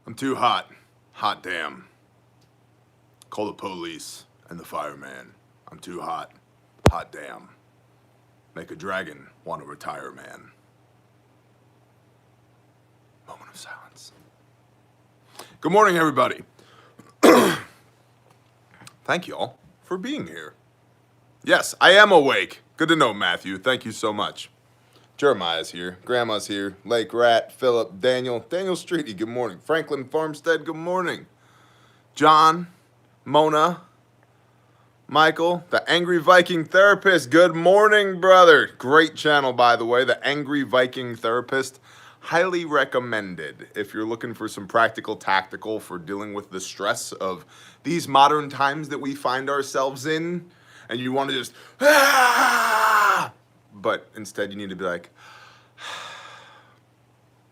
I'm too hot. Hot damn. Call the police and the fireman. I'm too hot. Hot damn. Make a dragon want to retire, man. Moment of silence. Good morning, everybody. Thank you all for being here. Yes, I am awake. Good to know, Matthew. Thank you so much. Jeremiah's here. Grandma's here. Lake Rat, Philip, Daniel Streety, good morning. Franklin Farmstead, good morning. John, Mona, Michael, the Angry Viking Therapist, good morning, brother. Great channel, by the way, the Angry Viking Therapist. Highly recommended if you're looking for some practical tactical for dealing with the stress of these modern times that we find ourselves in, and you want to just, but instead you need to be like,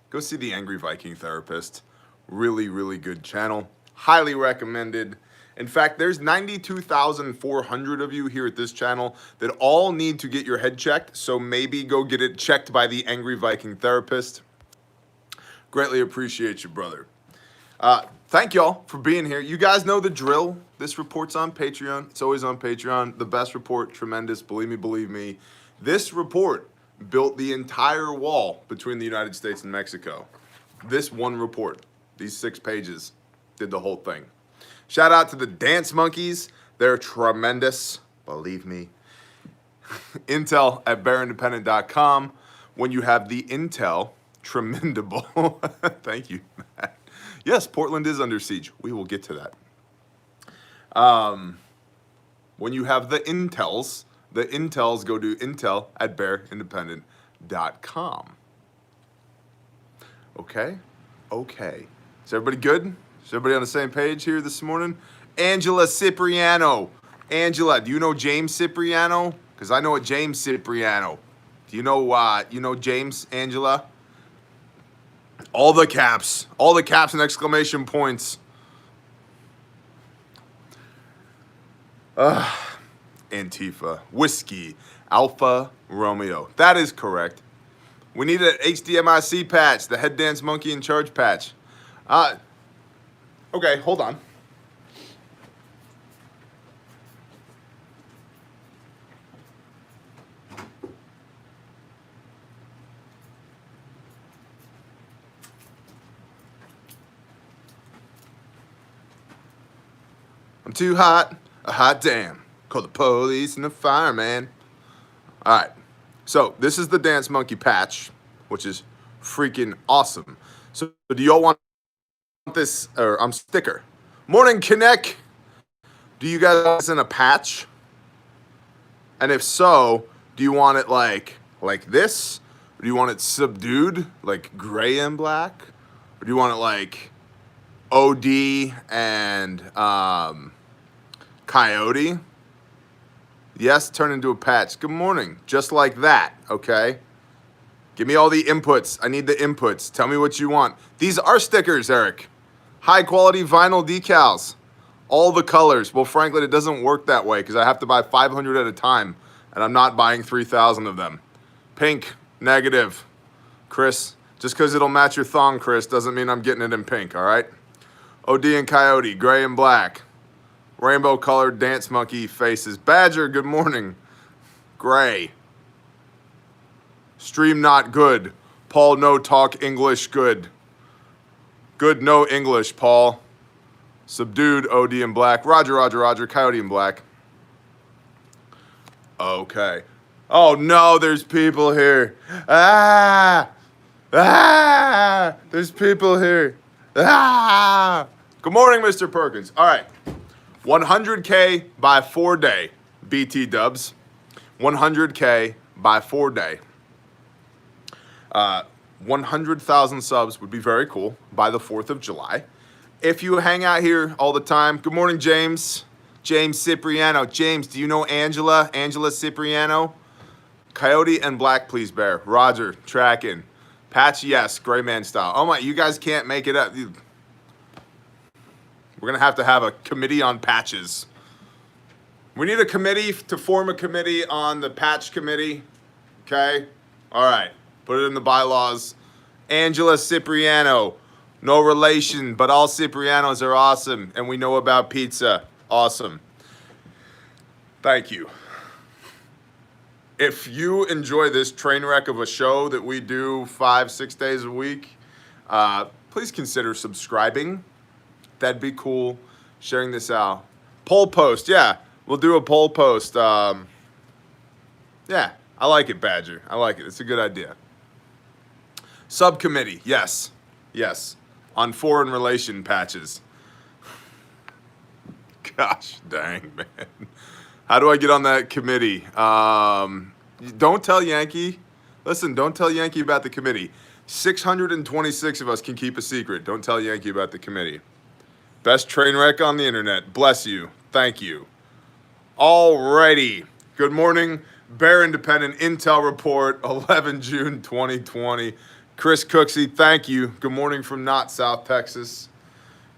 go see the Angry Viking Therapist. Really, really good channel. Highly recommended. In fact, there's 92,400 of you here at this channel that all need to get your head checked, so maybe go get it checked by the Angry Viking Therapist. Greatly appreciate you, brother. Thank y'all for being here. You guys know the drill. This report's on Patreon. It's always on Patreon. The best report, tremendous. Believe me. This report built the entire wall between the United States and Mexico. This one report, these 6 pages, did the whole thing. Shout out to the Dance Monkeys. They're tremendous. Believe me. Intel at bearindependent.com. When you have the Intel, Tremendable. Thank you, Matt. Yes, Portland is under siege. We will get to that. When you have the Intels go to intel at bearindependent.com. Okay? Is everybody good? Is everybody on the same page here this morning? Angela Cipriano. Angela, do you know James Cipriano? Because I know a James Cipriano. Do you know James, Angela? All the caps and exclamation points. Antifa, Whiskey, Alpha Romeo. That is correct. We need an HDMIC patch, the Head Dance Monkey in Charge patch. Okay, hold on. I'm too hot, a hot damn. Call the police and the fireman. All right, so this is the Dance Monkey patch, which is freaking awesome. So do y'all want this, or sticker? Morning, Kinect. Do you guys want this in a patch? And if so, do you want it like this? Or do you want it subdued, like gray and black? Or do you want it like OD and Coyote? Yes, turn into a patch. Good morning. Just like that, okay? Give me all the inputs. I need the inputs. Tell me what you want. These are stickers, Eric. High quality vinyl decals. All the colors. Well, frankly, it doesn't work that way because I have to buy 500 at a time, and I'm not buying 3,000 of them. Pink, negative. Chris, just because it'll match your thong, Chris, doesn't mean I'm getting it in pink, all right? OD and Coyote, gray and black. Rainbow colored dance monkey faces. Badger, good morning. Gray. Stream not good. Paul, no talk English good. Good, no English, Paul. Subdued, OD in black. Roger, Coyote in black. Okay. Oh no, there's people here. There's people here. Good morning, Mr. Perkins. All right. 100K by 4 day, BT dubs. 100K by 4 day. 100,000 subs would be very cool by the 4th of July. If you hang out here all the time, good morning, James. James Cipriano. James, do you know Angela? Angela Cipriano? Coyote and black, please, Bear. Roger, tracking. Patch, yes, gray man style. Oh my, you guys can't make it up. We're going to have a committee on patches. We need a committee to form a committee on the patch committee. Okay? All right. Put it in the bylaws. Angela Cipriano. No relation, but all Ciprianos are awesome, and we know about pizza. Awesome. Thank you. If you enjoy this train wreck of a show that we do 5-6 days a week, please consider subscribing. That'd be cool. Sharing this out. Poll post, yeah. We'll do a poll post. Yeah, I like it, Badger. I like it. It's a good idea. Subcommittee, yes. Yes. On foreign relation patches. Gosh dang, man. How do I get on that committee? Don't tell Yankee. Listen, don't tell Yankee about the committee. 626 of us can keep a secret. Don't tell Yankee about the committee. Best train wreck on the internet. Bless you. Thank you. Alrighty. Good morning. Bear Independent Intel Report, 11 June 2020. Chris Cooksey, thank you. Good morning from not South Texas.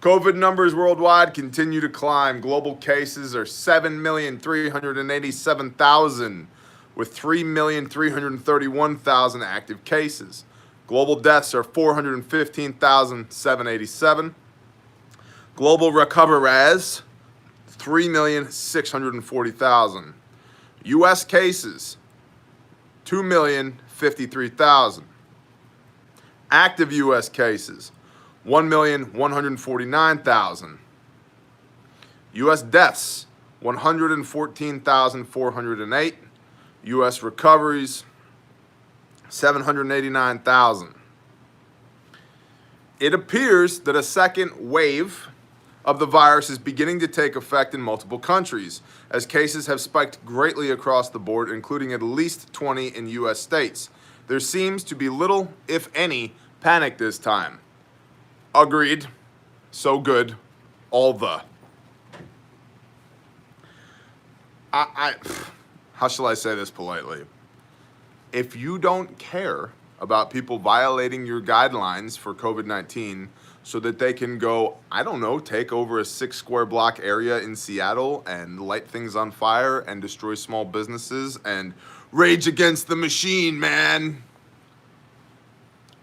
COVID numbers worldwide continue to climb. Global cases are 7,387,000 with 3,331,000 active cases. Global deaths are 415,787. Global recoveries, 3,640,000. U.S. cases, 2,053,000. Active U.S. cases, 1,149,000. U.S. deaths, 114,408. U.S. recoveries, 789,000. It appears that a second wave of the virus is beginning to take effect in multiple countries, as cases have spiked greatly across the board, including at least 20 in U.S. states. There seems to be little, if any, panic this time. Agreed. So good. All the. How shall I say this politely? If you don't care about people violating your guidelines for COVID-19 so that they can go, I don't know, take over a 6 square block area in Seattle and light things on fire and destroy small businesses and rage against the machine, man.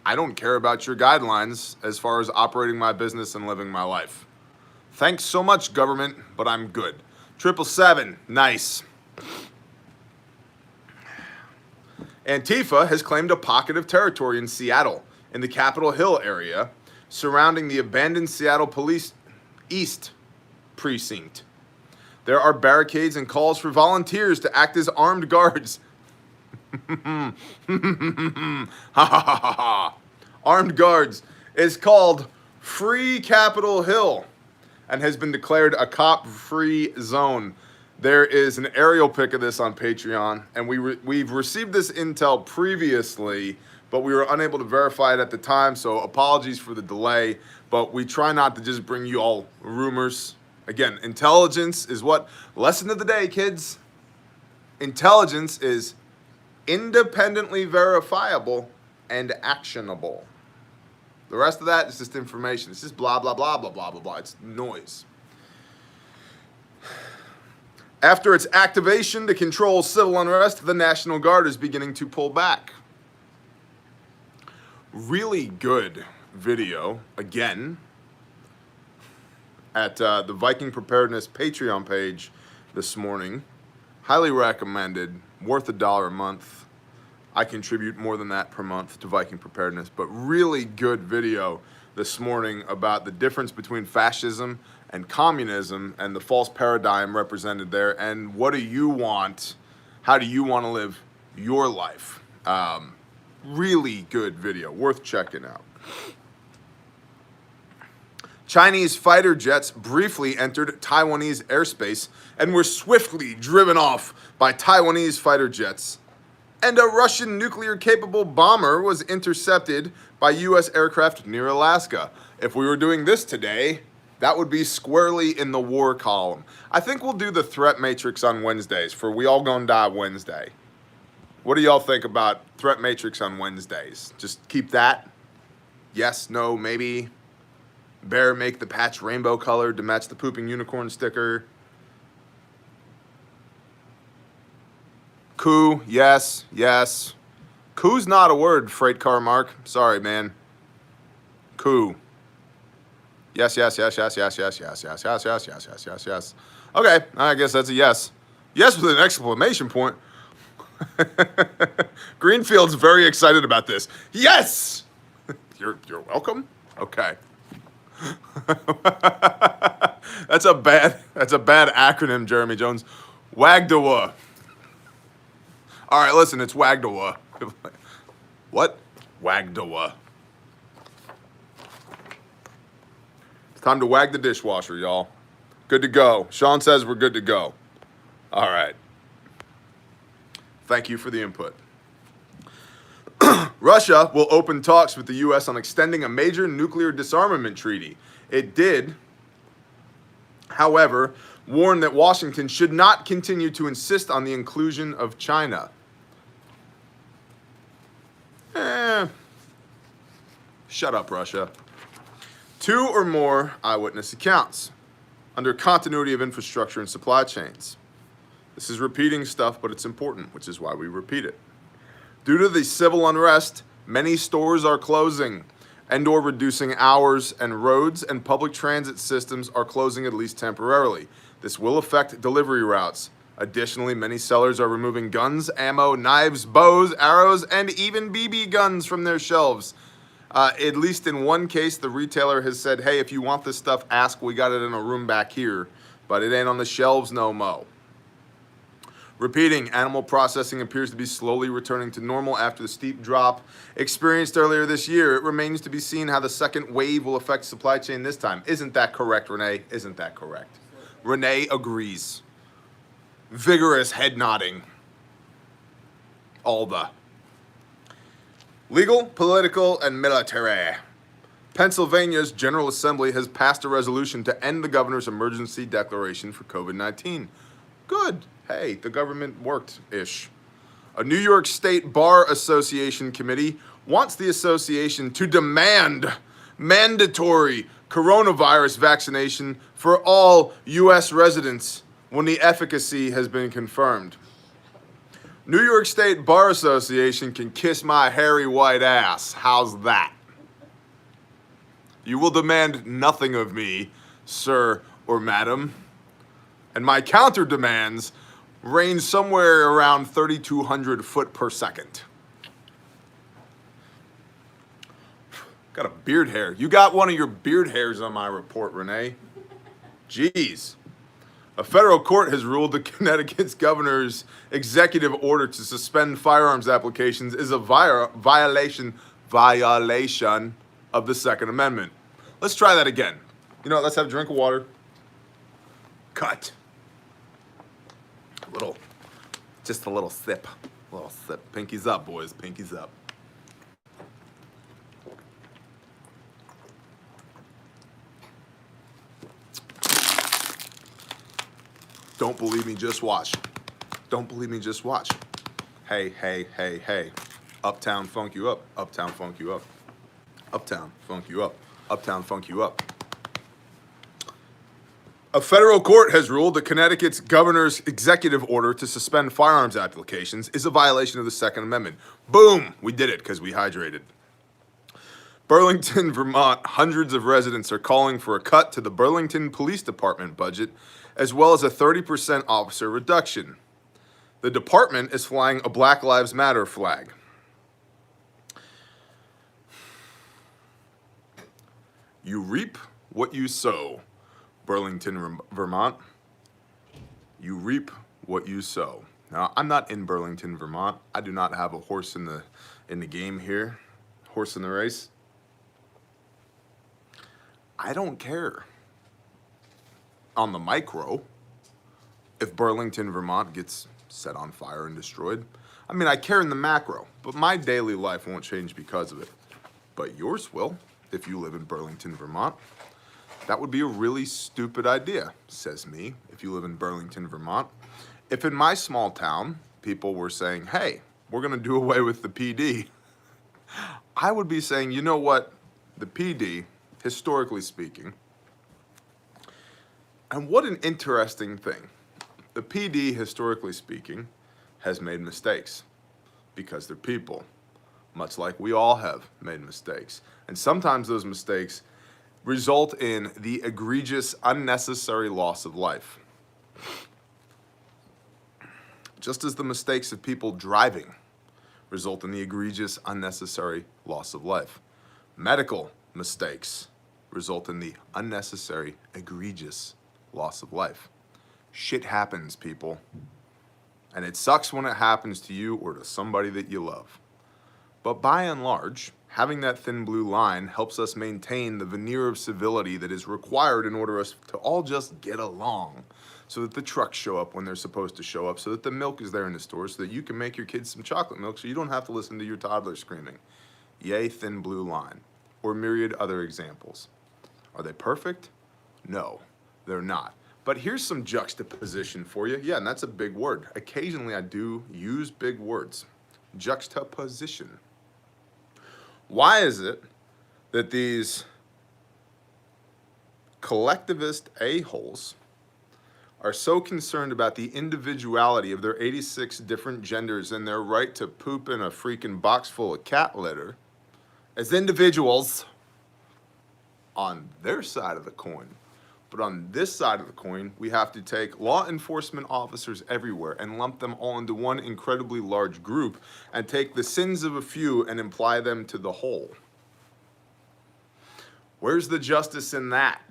I don't care about your guidelines as far as operating my business and living my life. Thanks so much, government, but I'm good. 777, nice. Antifa has claimed a pocket of territory in Seattle, in the Capitol Hill area, surrounding the abandoned Seattle Police East precinct. There are barricades and calls for volunteers to act as armed guards. Armed guards is called Free Capitol Hill and has been declared a cop-free zone. There is an aerial pic of this on Patreon, and we've received this intel previously, but we were unable to verify it at the time, so apologies for the delay, but we try not to just bring you all rumors. Again, intelligence is what? Lesson of the day, kids. Intelligence is independently verifiable and actionable. The rest of that is just information. It's just blah, blah, blah, blah, blah, blah, blah. It's noise. After its activation to control civil unrest, the National Guard is beginning to pull back. Really good video, again, at the Viking Preparedness Patreon page this morning. Highly recommended, worth $1 a month. I contribute more than that per month to Viking Preparedness, but really good video this morning about the difference between fascism and communism and the false paradigm represented there, and what do you want, how do you want to live your life. Really good video, worth checking out. Chinese fighter jets briefly entered Taiwanese airspace and were swiftly driven off by Taiwanese fighter jets. And a Russian nuclear-capable bomber was intercepted by U.S. aircraft near Alaska. If we were doing this today, that would be squarely in the war column. I think we'll do the threat matrix on Wednesdays for We All Gonna Die Wednesday. What do y'all think about threat matrix on Wednesdays? Just keep that? Yes, no, maybe. Bear make the patch rainbow colored to match the pooping unicorn sticker. Coup, yes, yes. Coup's not a word, freight car Mark. Sorry, man. Coup. Yes, yes, yes, yes, yes, yes, yes, yes, yes, yes, yes, yes, yes, yes. Okay, I guess that's a yes. Yes with an exclamation point. Greenfield's very excited about this. Yes! You're welcome? Okay. That's a bad acronym, Jeremy Jones. WAGDAWA. All right, listen, it's WAGDAWA. What? WAGDAWA. It's time to wag the dishwasher, y'all. Good to go. Sean says we're good to go. All right. Thank you for the input. Russia will open talks with the U.S. on extending a major nuclear disarmament treaty. It did, however, warn that Washington should not continue to insist on the inclusion of China. Shut up, Russia. 2 or more eyewitness accounts under continuity of infrastructure and supply chains. This is repeating stuff, but it's important, which is why we repeat it. Due to the civil unrest, many stores are closing and/or reducing hours, and roads and public transit systems are closing at least temporarily. This will affect delivery routes. Additionally, many sellers are removing guns, ammo, knives, bows, arrows, and even BB guns from their shelves. At least in one case, the retailer has said, hey, if you want this stuff, ask. We got it in a room back here, but it ain't on the shelves no mo. Repeating, animal processing appears to be slowly returning to normal after the steep drop experienced earlier this year. It remains to be seen how the second wave will affect supply chain this time. Isn't that correct, Renee? Isn't that correct? Renee agrees. Vigorous head nodding. All the legal, political, and military. Pennsylvania's General Assembly has passed a resolution to end the governor's emergency declaration for COVID-19. Good. Hey, the government worked-ish. A New York State Bar Association committee wants the association to demand mandatory coronavirus vaccination for all U.S. residents when the efficacy has been confirmed. New York State Bar Association can kiss my hairy white ass. How's that? You will demand nothing of me, sir or madam, and my counter demands range somewhere around 3,200 foot per second. Got a beard hair. You got one of your beard hairs on my report, Renee. Jeez. A federal court has ruled that Connecticut's governor's executive order to suspend firearms applications is a violation of the Second Amendment. Let's try that again. You know what, let's have a drink of water. Cut. Just a little sip. Pinkies up, boys, pinkies up. Don't believe me, just watch. Don't believe me, just watch. Hey, hey, hey, hey. Uptown funk you up. Uptown funk you up. Uptown funk you up. Uptown funk you up. A federal court has ruled that Connecticut's governor's executive order to suspend firearms applications is a violation of the Second Amendment. Boom! We did it because we hydrated. Burlington, Vermont, hundreds of residents are calling for a cut to the Burlington Police Department budget, as well as a 30% officer reduction. The department is flying a Black Lives Matter flag. You reap what you sow. Burlington, Vermont. You reap what you sow. Now, I'm not in Burlington, Vermont. I do not have a horse in the game here. Horse in the race. I don't care on the micro if Burlington, Vermont gets set on fire and destroyed. I mean, I care in the macro, but my daily life won't change because of it. But yours will if you live in Burlington, Vermont. That would be a really stupid idea, says me, if you live in Burlington, Vermont. If in my small town, people were saying, hey, we're going to do away with the PD, I would be saying, you know what? The PD, historically speaking, and what an interesting thing. The PD, historically speaking, has made mistakes because they're people, much like we all have made mistakes. And sometimes those mistakes result in the egregious, unnecessary loss of life. Just as the mistakes of people driving result in the egregious, unnecessary loss of life, medical mistakes result in the unnecessary, egregious loss of life. Shit happens, people. And it sucks when it happens to you or to somebody that you love. But by and large, having that thin blue line helps us maintain the veneer of civility that is required in order for us to all just get along, so that the trucks show up when they're supposed to show up, so that the milk is there in the store, so that you can make your kids some chocolate milk so you don't have to listen to your toddler screaming. Yay, thin blue line. Or myriad other examples. Are they perfect? No, they're not. But here's some juxtaposition for you. Yeah, and that's a big word. Occasionally I do use big words. Juxtaposition. Why is it that these collectivist a-holes are so concerned about the individuality of their 86 different genders and their right to poop in a freaking box full of cat litter as individuals on their side of the coin? But on this side of the coin, we have to take law enforcement officers everywhere and lump them all into one incredibly large group and take the sins of a few and apply them to the whole. Where's the justice in that?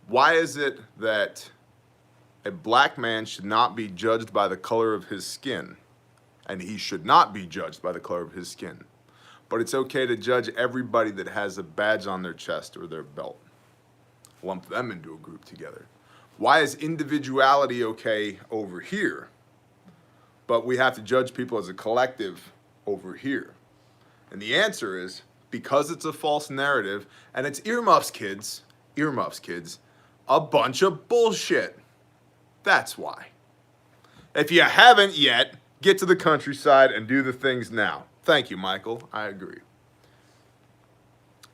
Why is it that a black man should not be judged by the color of his skin? And he should not be judged by the color of his skin. But it's okay to judge everybody that has a badge on their chest or their belt. Lump them into a group together. Why is individuality okay over here, but we have to judge people as a collective over here? And the answer is because it's a false narrative, and it's earmuffs, kids, a bunch of bullshit. That's why. If you haven't yet, get to the countryside and do the things now. Thank you, Michael. I agree.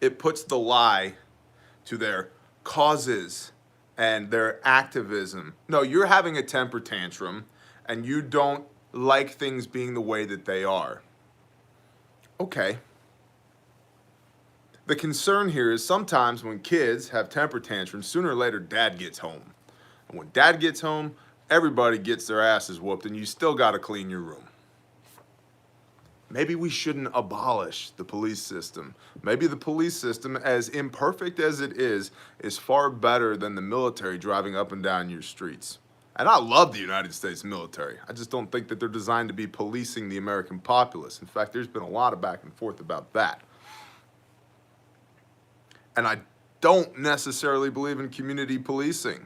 It puts the lie to their causes and their activism. No, you're having a temper tantrum and you don't like things being the way that they are. Okay. The concern here is sometimes when kids have temper tantrums, sooner or later dad gets home. And when dad gets home, everybody gets their asses whooped and you still got to clean your room. Maybe we shouldn't abolish the police system. Maybe the police system, as imperfect as it is far better than the military driving up and down your streets. And I love the United States military. I just don't think that they're designed to be policing the American populace. In fact, there's been a lot of back and forth about that. And I don't necessarily believe in community policing.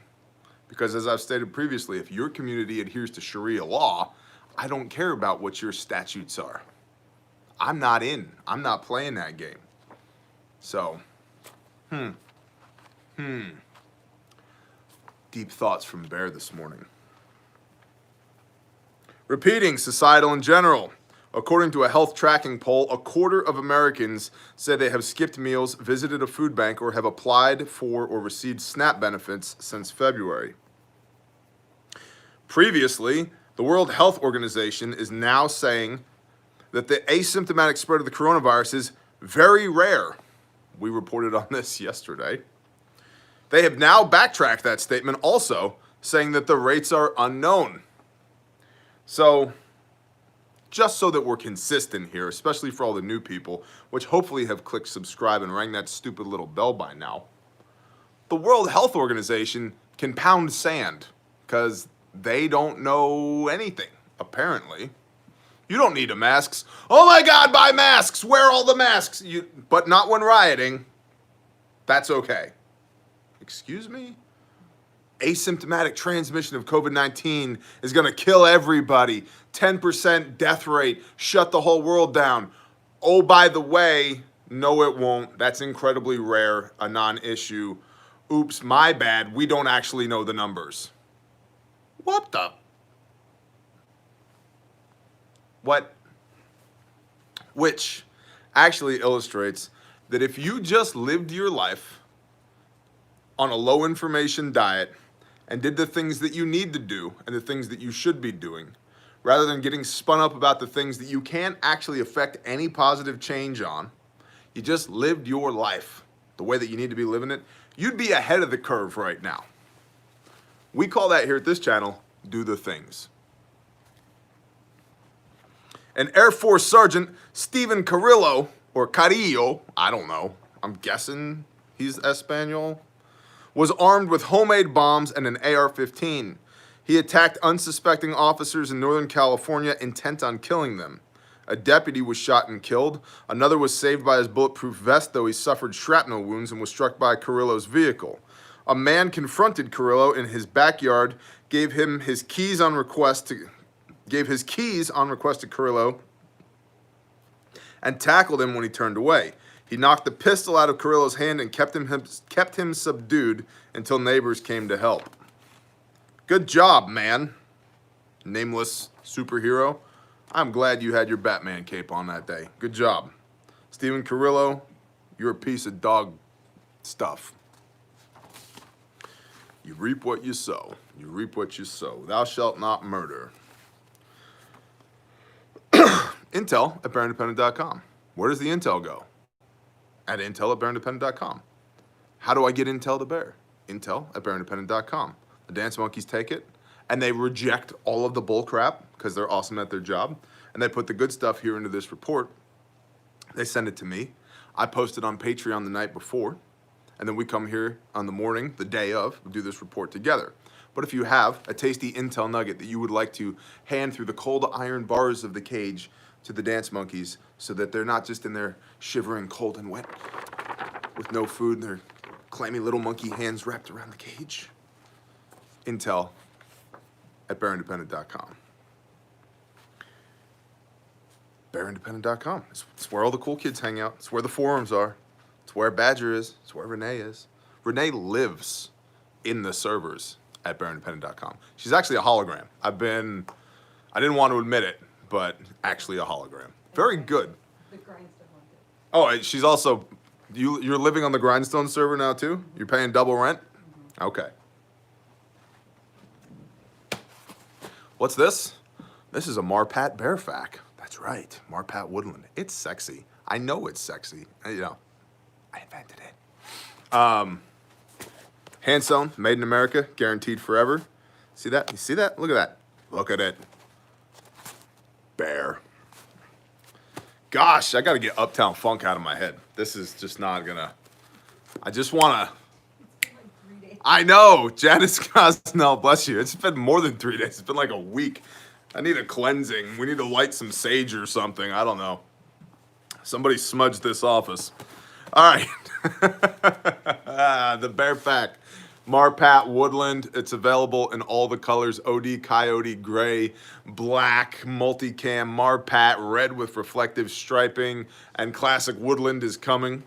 Because as I've stated previously, if your community adheres to Sharia law, I don't care about what your statutes are. I'm not playing that game. So, Deep thoughts from Bear this morning. Repeating societal in general. According to a health tracking poll, a quarter of Americans say they have skipped meals, visited a food bank, or have applied for or received SNAP benefits since February. Previously, the World Health Organization is now saying that the asymptomatic spread of the coronavirus is very rare. We reported on this yesterday. They have now backtracked that statement also, saying that the rates are unknown. So, just so that we're consistent here, especially for all the new people, which hopefully have clicked subscribe and rang that stupid little bell by now, the World Health Organization can pound sand because they don't know anything, apparently. You don't need a mask. Oh my God, buy masks. Wear all the masks. But not when rioting. That's okay. Excuse me? Asymptomatic transmission of COVID-19 is going to kill everybody. 10% death rate. Shut the whole world down. Oh, by the way, no, it won't. That's incredibly rare. A non-issue. Oops, my bad. We don't actually know the numbers. What the? What? Which actually illustrates that if you just lived your life on a low information diet and did the things that you need to do and the things that you should be doing, rather than getting spun up about the things that you can't actually affect any positive change on, you just lived your life the way that you need to be living it, you'd be ahead of the curve right now. We call that here at this channel, do the things. And Air Force Sergeant Stephen Carrillo, or Carrillo, I don't know, I'm guessing he's Espanol, was armed with homemade bombs and an AR-15. He attacked unsuspecting officers in Northern California intent on killing them. A deputy was shot and killed. Another was saved by his bulletproof vest, though he suffered shrapnel wounds and was struck by Carrillo's vehicle. A man confronted Carrillo in his backyard, gave his keys on request to Carrillo, and tackled him when he turned away. He knocked the pistol out of Carrillo's hand and kept him subdued until neighbors came to help. Good job, man. Nameless superhero. I'm glad you had your Batman cape on that day. Good job. Stephen Carrillo, you're a piece of dog stuff. You reap what you sow. You reap what you sow. Thou shalt not murder. Intel at bearindependent.com. Where does the intel go? At intel at bearindependent.com. How do I get intel to bear? Intel at bearindependent.com. The dance monkeys take it, and they reject all of the bull crap because they're awesome at their job, and they put the good stuff here into this report. They send it to me. I post it on Patreon the night before, and then we come here on the morning, the day of, we do this report together. But if you have a tasty intel nugget that you would like to hand through the cold iron bars of the cage to the dance monkeys so that they're not just in there shivering cold and wet with no food and their clammy little monkey hands wrapped around the cage, intel at bearindependent.com. Bearindependent.com. It's where all the cool kids hang out. It's where the forums are. It's where Badger is. It's where Renee is. Renee lives in the servers at bearindependent.com. She's actually a hologram. I didn't want to admit it, but actually a hologram. Very good. The grindstone market. Oh, she's also, you're living on the grindstone server now too? You're paying double rent? Mm-hmm. Okay. What's this? This is a Marpat bear fac. That's right, Marpat woodland. It's sexy. I know it's sexy. I invented it. Hand sewn, made in America, guaranteed forever. See that? You see that? Look at that. Look at it. Bear. Gosh, I gotta get Uptown Funk out of my head. This is just not gonna, I just wanna, I know, Janice Gosnell, bless you. It's been more than 3 days. It's been like a week. I need a cleansing. We need to light some sage or something. I don't know. Somebody smudged this office. All right. The bear fac. Marpat woodland. It's available in all the colors. OD, coyote, gray, black, multicam, Marpat, red with reflective striping, and classic woodland is coming.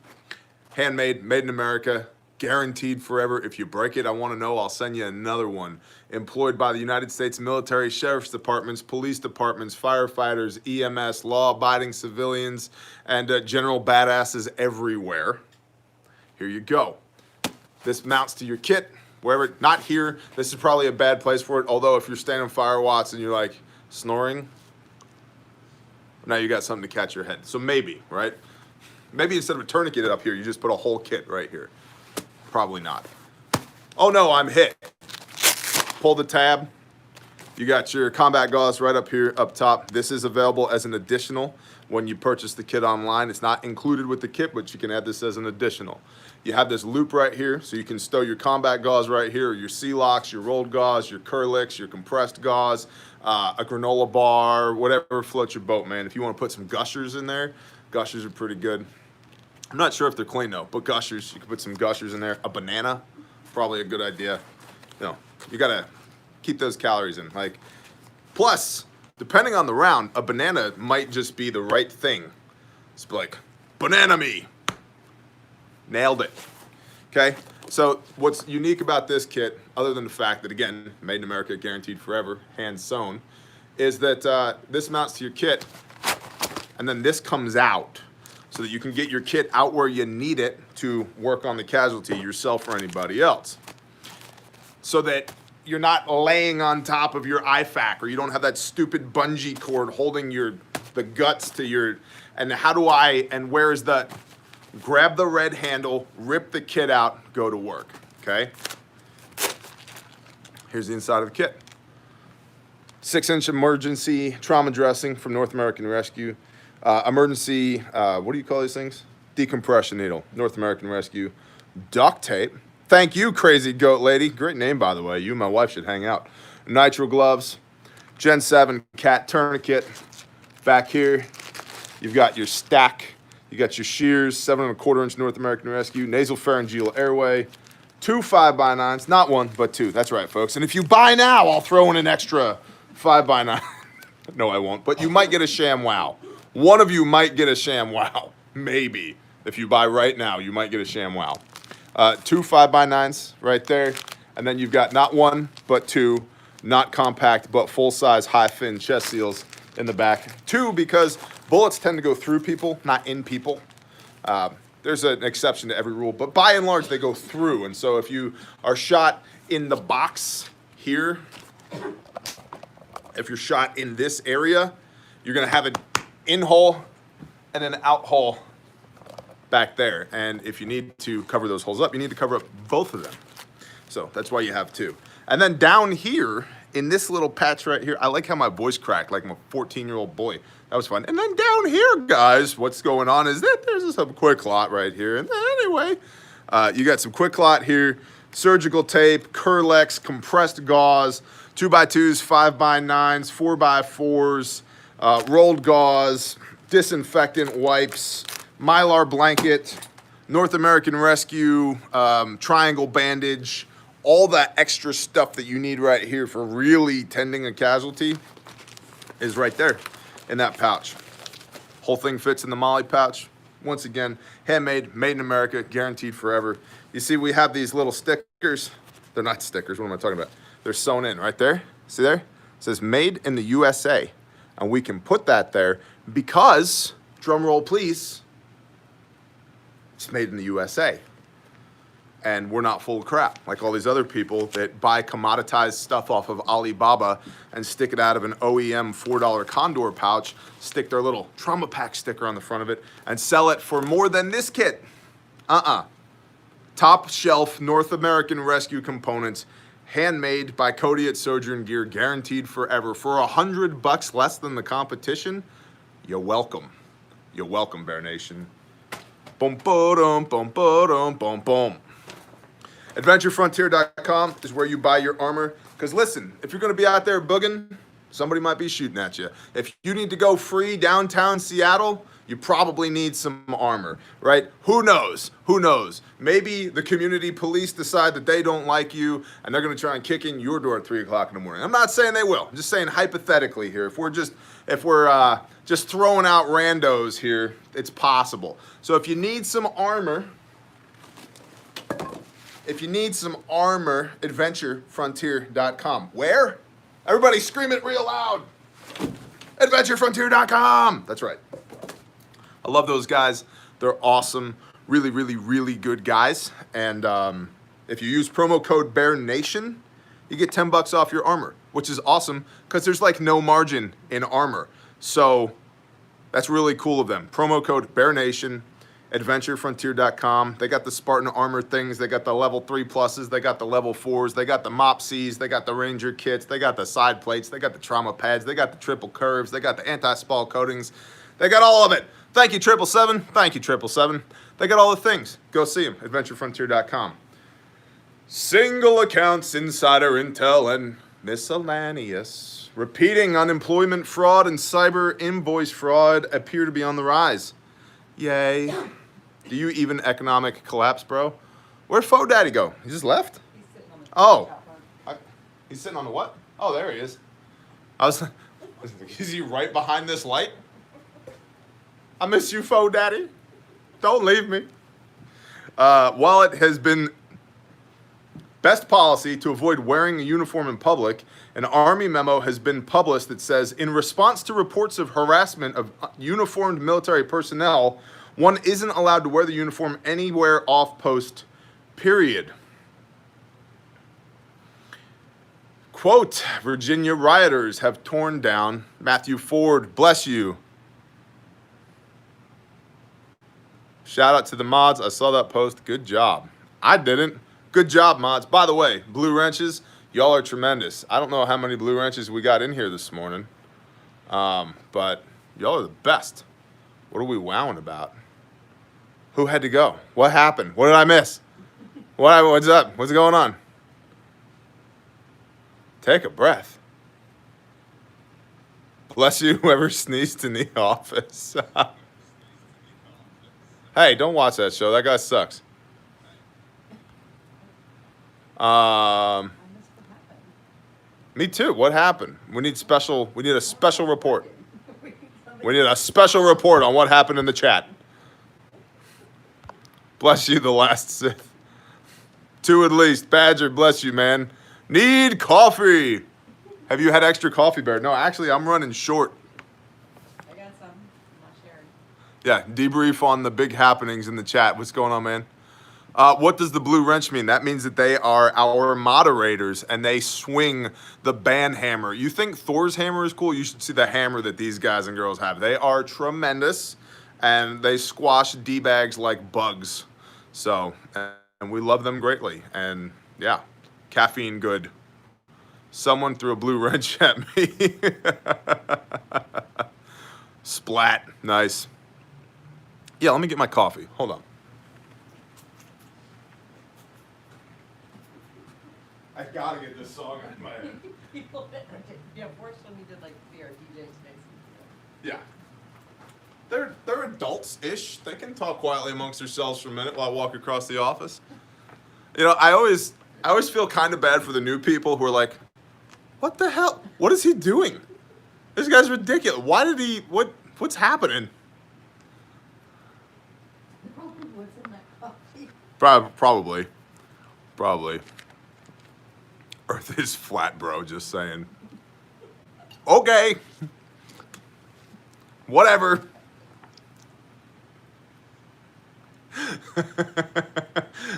Handmade, made in America. Guaranteed forever. If you break it, I want to know. I'll send you another one. Employed by the United States military, sheriff's departments, police departments, firefighters, EMS, law-abiding civilians, and general badasses everywhere. Here you go. This mounts to your kit. Wherever, not here. This is probably a bad place for it. Although if you're standing fire watts and you're like snoring, now you got something to catch your head. So maybe, right? Maybe instead of a tourniquet up here, you just put a whole kit right here. Probably not. Oh no, I'm hit. Pull the tab. You got your combat gauze right up here, up top. This is available as an additional when you purchase the kit online. It's not included with the kit, but you can add this as an additional. You have this loop right here, so you can stow your combat gauze right here, your C-locks, your rolled gauze, your Curlix, your compressed gauze, a granola bar, whatever floats your boat, man. If you want to put some gushers in there, gushers are pretty good. I'm not sure if they're clean though, but gushers, you can put some gushers in there. A banana, probably a good idea. You know, you gotta keep those calories in. Like, plus, depending on the round, a banana might just be the right thing. It's like, banana me. Nailed it. Okay, so what's unique about this kit, other than the fact that, again, made in America, guaranteed forever, hand sewn, is that this mounts to your kit, and then this comes out, so that you can get your kit out where you need it to work on the casualty, yourself or anybody else. So that you're not laying on top of your IFAC, or you don't have that stupid bungee cord holding the guts to your, and how do I, and where is the grab the red handle, rip the kit out, go to work, okay? Here's the inside of the kit. 6-inch emergency trauma dressing from North American Rescue. Emergency, what do you call these things? Decompression needle, North American Rescue. Duct tape. Thank you, Crazy Goat Lady. Great name, by the way. You and my wife should hang out. Nitro gloves. Gen 7 cat tourniquet. Back here, you've got your stack. You got your shears, 7¼ inch North American Rescue, nasal pharyngeal airway, 2 5x9s, not 1, but 2. That's right, folks. And if you buy now, I'll throw in an extra 5x9. No, I won't, but you might get a sham wow. One of you might get a sham wow, maybe. If you buy right now, you might get a sham wow. 2 5x9s right there, and then you've got not 1, but 2, not compact, but full-size high-fin chest seals in the back. 2, because bullets tend to go through people, not in people. There's an exception to every rule, but by and large, they go through. And so if you are shot in the box here, if you're shot in this area, you're going to have an in hole and an out hole back there. And if you need to cover those holes up, you need to cover up both of them. So that's why you have 2. And then down here, in this little patch right here, I like how my voice cracked like I'm a 14-year-old boy. That was fun. And then down here, guys, what's going on is that there's some quick clot right here. And then anyway, you got some quick clot here, surgical tape, Curlex, compressed gauze, 2x2s, 5x9s, 4x4s, rolled gauze, disinfectant wipes, Mylar blanket, North American Rescue, triangle bandage, all that extra stuff that you need right here for really tending a casualty is right there in that pouch. Whole thing fits in the Molly pouch. Once again, handmade, made in America, guaranteed forever. You see, we have these little stickers. They're not stickers, what am I talking about? They're sewn in right there. See there? It says made in the USA. And we can put that there because, drum roll please, it's made in the USA. And we're not full of crap like all these other people that buy commoditized stuff off of Alibaba and stick it out of an OEM $4 Condor pouch, stick their little trauma pack sticker on the front of it, and sell it for more than this kit. Top shelf North American Rescue components, handmade by Cody at Sojourn Gear, guaranteed forever for $100 less than the competition. You're welcome. You're welcome, Bear Nation. Boom, boom, boom, boom, boom, boom. AdventureFrontier.com is where you buy your armor. Because listen, if you're going to be out there booging, somebody might be shooting at you. If you need to go free downtown Seattle, you probably need some armor, right? Who knows? Who knows? Maybe the community police decide that they don't like you and they're going to try and kick in your door at 3 o'clock in the morning. I'm not saying they will. I'm just saying hypothetically here. If we're just throwing out randos here, it's possible. So if you need some armor, AdventureFrontier.com. Where? Everybody scream it real loud. AdventureFrontier.com. That's right. I love those guys. They're awesome. Really, really, really good guys. And if you use promo code BEARNATION, you get $10 off your armor, which is awesome because there's like no margin in armor. So that's really cool of them. Promo code BEARNATION. AdventureFrontier.com. They got the Spartan armor things. They got the level 3 pluses. They got the level 4s. They got the MOPCs. They got the Ranger kits. They got the side plates. They got the trauma pads. They got the triple curves. They got the anti-spall coatings. They got all of it. Thank you, 777. Thank you, 777. They got all the things. Go see them. AdventureFrontier.com. Single accounts, insider intel, and miscellaneous. Repeating unemployment fraud and cyber invoice fraud appear to be on the rise. Yay. Do you even economic collapse, bro? Where'd Faux Daddy go? He just left? He's sitting on the He's sitting on the what? Oh, there he is. Is he right behind this light? I miss you, Faux Daddy. Don't leave me. While it has been best policy to avoid wearing a uniform in public, an Army memo has been published that says, in response to reports of harassment of uniformed military personnel, one isn't allowed to wear the uniform anywhere off post, period. Quote, Virginia rioters have torn down Matthew Ford, bless you. Shout out to the mods. I saw that post. Good job. I didn't. Good job, mods. By the way, blue wrenches, y'all are tremendous. I don't know how many blue wrenches we got in here this morning, but y'all are the best. What are we wowing about? Who had to go? What happened? What did I miss? What's up? What's going on? Take a breath. Bless you, whoever sneezed in the office. Hey, don't watch that show. That guy sucks. Me too. What happened? We need a special report. We need a special report on what happened in the chat. Bless you, the last Sith. 2 at least. Badger, bless you, man. Need coffee. Have you had extra coffee, Bear? No, actually, I'm running short. I got some. I'm not sharing. Yeah, debrief on the big happenings in the chat. What's going on, man? What does the blue wrench mean? That means that they are our moderators and they swing the band hammer. You think Thor's hammer is cool? You should see the hammer that these guys and girls have. They are tremendous and they squash D-bags like bugs. So, and we love them greatly. And yeah, caffeine good. Someone threw a blue wrench at me. Splat. Nice. Yeah, let me get my coffee. Hold on. I gotta get this song out of my head. Yeah, fortunately we did like our DJ space. Yeah. They're adults-ish. They can talk quietly amongst themselves for a minute while I walk across the office. You know, I always feel kind of bad for the new people who are like, what the hell? What is he doing? This guy's ridiculous. Why did he, what's happening? What's in that coffee? Probably. Earth is flat, bro, just saying. Okay. Whatever.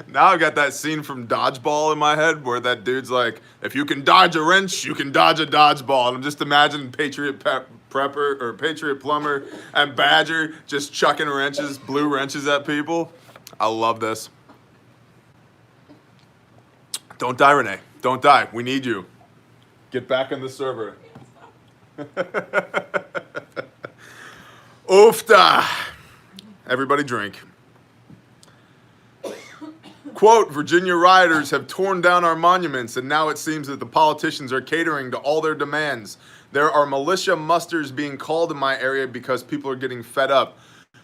Now I've got that scene from Dodgeball in my head where that dude's like, if you can dodge a wrench, you can dodge a dodgeball. And I'm just imagining Patriot Plumber and Badger just chucking wrenches, blue wrenches at people. I love this. Don't die, Renee. Don't die. We need you. Get back in the server. Oofta. Everybody drink. Quote, Virginia rioters have torn down our monuments and now it seems that the politicians are catering to all their demands. There are militia musters being called in my area because people are getting fed up.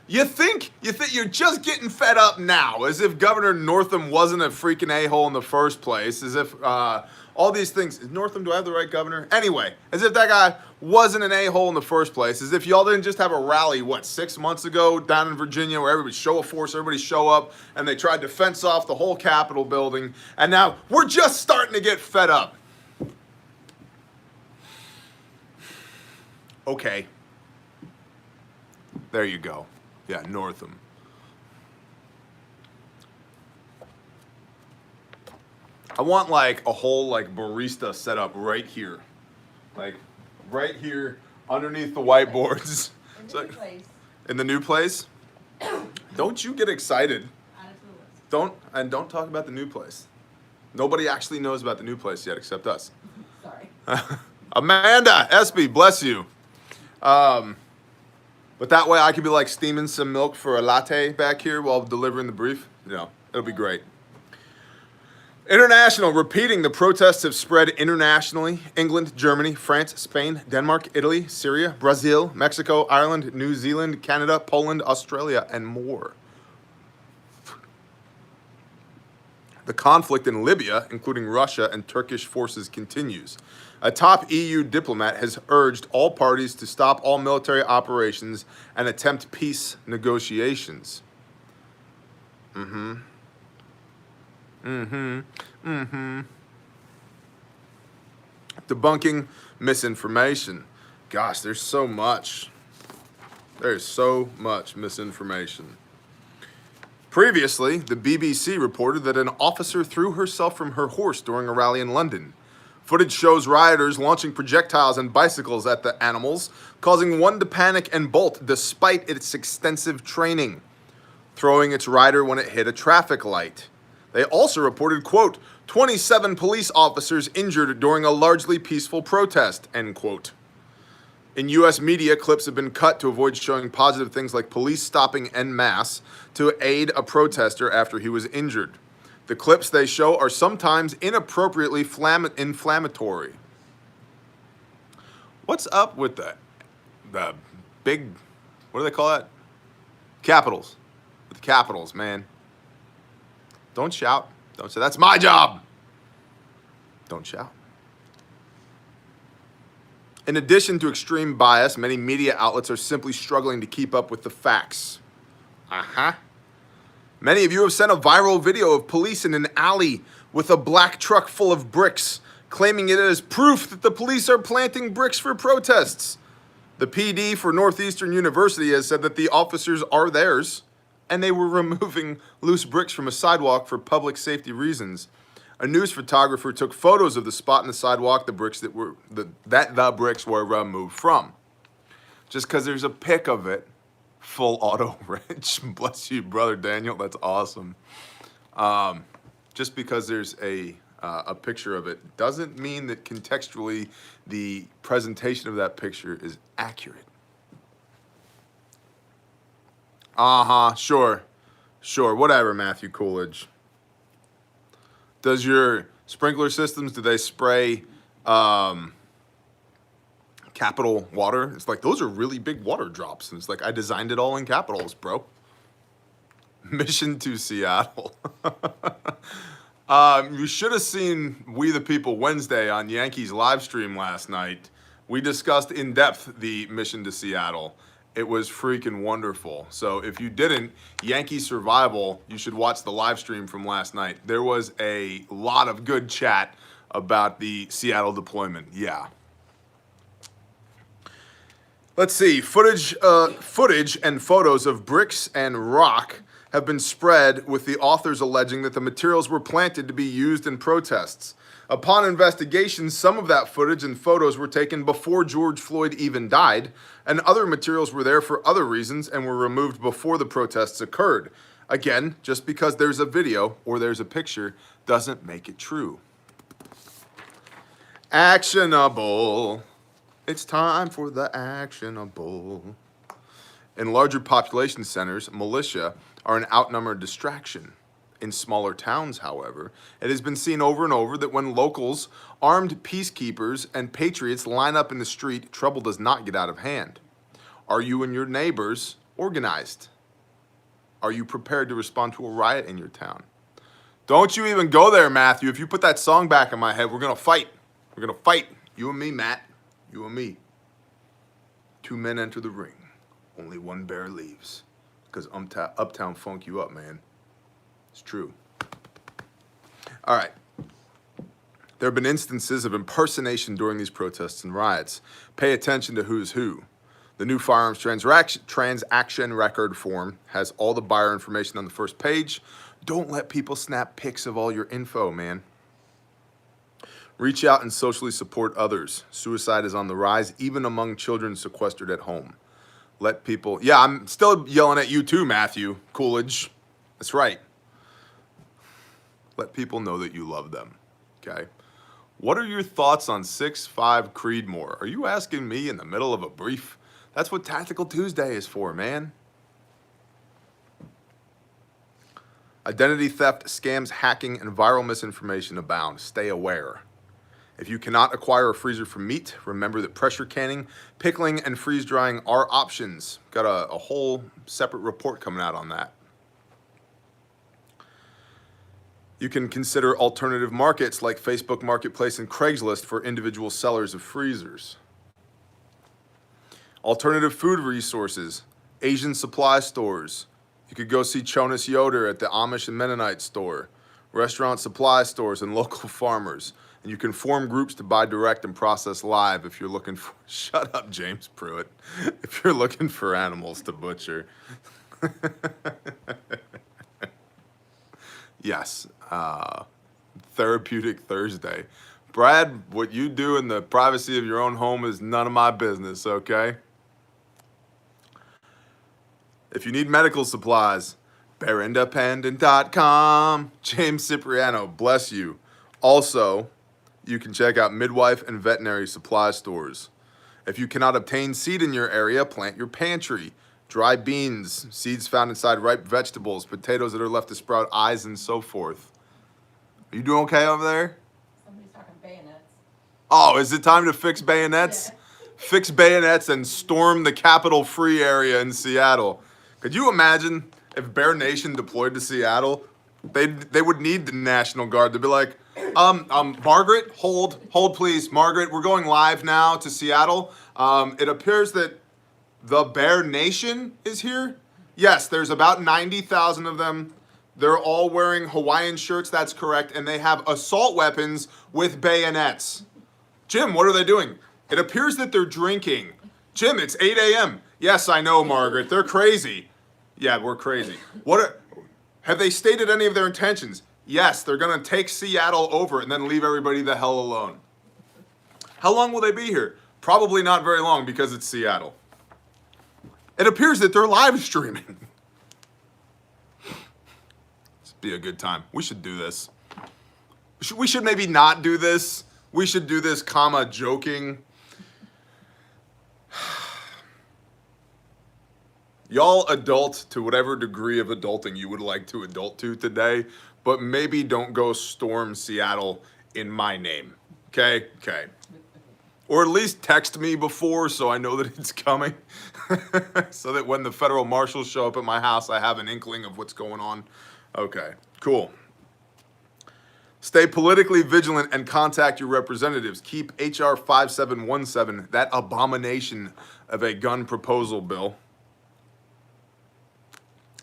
You think you're just getting fed up now, as if Governor Northam wasn't a freaking a-hole in the first place, as if all these things, is Northam, do I have the right governor? Anyway, as if that guy wasn't an a-hole in the first place, as if y'all didn't just have a rally, 6 months ago down in Virginia where everybody show a force, everybody show up, and they tried to fence off the whole Capitol building, and now we're just starting to get fed up. Okay. There you go. Yeah, Northam. I want like a whole like barista set up right here. Like right here underneath the whiteboards. In the new place. In the new place? Don't you get excited. Add it to the list. Don't talk about the new place. Nobody actually knows about the new place yet except us. Sorry. Amanda, Espy, bless you. But that way I could be like steaming some milk for a latte back here while delivering the brief. You know, it'll be great. International, repeating, the protests have spread internationally. England, Germany, France, Spain, Denmark, Italy, Syria, Brazil, Mexico, Ireland, New Zealand, Canada, Poland, Australia, and more. The conflict in Libya, including Russia and Turkish forces, continues. A top EU diplomat has urged all parties to stop all military operations and attempt peace negotiations. Debunking misinformation. Gosh, there's so much. There's so much misinformation. Previously, the BBC reported that an officer threw herself from her horse during a rally in London. Footage shows rioters launching projectiles and bicycles at the animals, causing one to panic and bolt despite its extensive training. throwing its rider when it hit a traffic light. They also reported, quote, 27 police officers injured during a largely peaceful protest, end quote. In U.S. media, clips have been cut to avoid showing positive things like police stopping en masse to aid a protester after he was injured. The clips they show are sometimes inappropriately inflammatory. What's up with the big, what do they call that? Capitals. With the capitals, man. Don't shout. Don't say, that's my job. Don't shout. In addition to extreme bias, many media outlets are simply struggling to keep up with the facts. Many of you have sent a viral video of police in an alley with a black truck full of bricks, claiming it as proof that the police are planting bricks for protests. The PD for Northeastern University has said that the officers are theirs, and they were removing loose bricks from a sidewalk for public safety reasons. A news photographer took photos of the spot in the sidewalk the bricks were removed from. Just because there's a pic of it, full auto wrench. Bless you, brother Daniel. That's awesome. Just because there's a picture of it doesn't mean that contextually the presentation of that picture is accurate. Sure, whatever, Matthew Coolidge. Does your sprinkler systems, do they spray capital water? It's like, those are really big water drops. And it's like, I designed it all in capitals, bro. Mission to Seattle. You should have seen We the People Wednesday on Yankees live stream last night. We discussed in depth the mission to Seattle. It was freaking wonderful. So if you didn't, Yankee Survival, you should watch the live stream from last night. There was a lot of good chat about the Seattle deployment. Yeah. Let's see. Footage and photos of bricks and rock have been spread, with the authors alleging that the materials were planted to be used in protests. Upon investigation, some of that footage and photos were taken before George Floyd even died, and other materials were there for other reasons and were removed before the protests occurred. Again, just because there's a video or there's a picture doesn't make it true. Actionable. It's time for the actionable. In larger population centers, militia are an outnumbered distraction. In smaller towns, however, it has been seen over and over that when locals, armed peacekeepers, and patriots line up in the street, trouble does not get out of hand. Are you and your neighbors organized? Are you prepared to respond to a riot in your town? Don't you even go there, Matthew. If you put that song back in my head, we're going to fight. We're going to fight. You and me, Matt. You and me. Two men enter the ring. Only one bear leaves. Because Uptown funk you up, man. It's true. All right. There have been instances of impersonation during these protests and riots. Pay attention to who's who. The new firearms transaction record form has all the buyer information on the first page. Don't let people snap pics of all your info, man. Reach out and socially support others. Suicide is on the rise, even among children sequestered at home. Let people... Yeah, I'm still yelling at you too, Matthew Coolidge. That's right. Let people know that you love them, okay? What are your thoughts on 6'5" Creedmoor? Are you asking me in the middle of a brief? That's what Tactical Tuesday is for, man. Identity theft, scams, hacking, and viral misinformation abound. Stay aware. If you cannot acquire a freezer for meat, remember that pressure canning, pickling, and freeze drying are options. Got a whole separate report coming out on that. You can consider alternative markets like Facebook Marketplace and Craigslist for individual sellers of freezers. Alternative food resources, Asian supply stores. You could go see Jonas Yoder at the Amish and Mennonite store, restaurant supply stores, and local farmers. And you can form groups to buy direct and process live if you're looking for... Shut up, James Pruitt. If you're looking for animals to butcher. Yes. Therapeutic Thursday. Brad, what you do in the privacy of your own home is none of my business, okay? If you need medical supplies, BearIndependent.com. James Cipriano, bless you. Also, you can check out midwife and veterinary supply stores. If you cannot obtain seed in your area, plant your pantry. Dry beans, seeds found inside ripe vegetables, potatoes that are left to sprout eyes, and so forth. Are you doing okay over there? Somebody's talking bayonets. Oh, is it time to fix bayonets? Yeah. Fix bayonets and storm the Capitol Free area in Seattle. Could you imagine if Bear Nation deployed to Seattle? They would need the National Guard to be like, Margaret, hold please. Margaret, we're going live now to Seattle. It appears that the Bear Nation is here. Yes, there's about 90,000 of them. They're all wearing Hawaiian shirts, that's correct, and they have assault weapons with bayonets. Jim, what are they doing? It appears that they're drinking. Jim, it's 8 a.m. Yes, I know, Margaret. They're crazy. Yeah, we're crazy. Have they stated any of their intentions? Yes, they're going to take Seattle over and then leave everybody the hell alone. How long will they be here? Probably not very long because it's Seattle. It appears that they're live streaming. This would be a good time. We should do this. We should maybe not do this. We should do this, joking. Y'all adult to whatever degree of adulting you would like to adult to today, but maybe don't go storm Seattle in my name. Okay? Okay. Or at least text me before so I know that it's coming. So that when the federal marshals show up at my house, I have an inkling of what's going on. Okay, cool. Stay politically vigilant and contact your representatives. Keep HR 5717, that abomination of a gun proposal bill,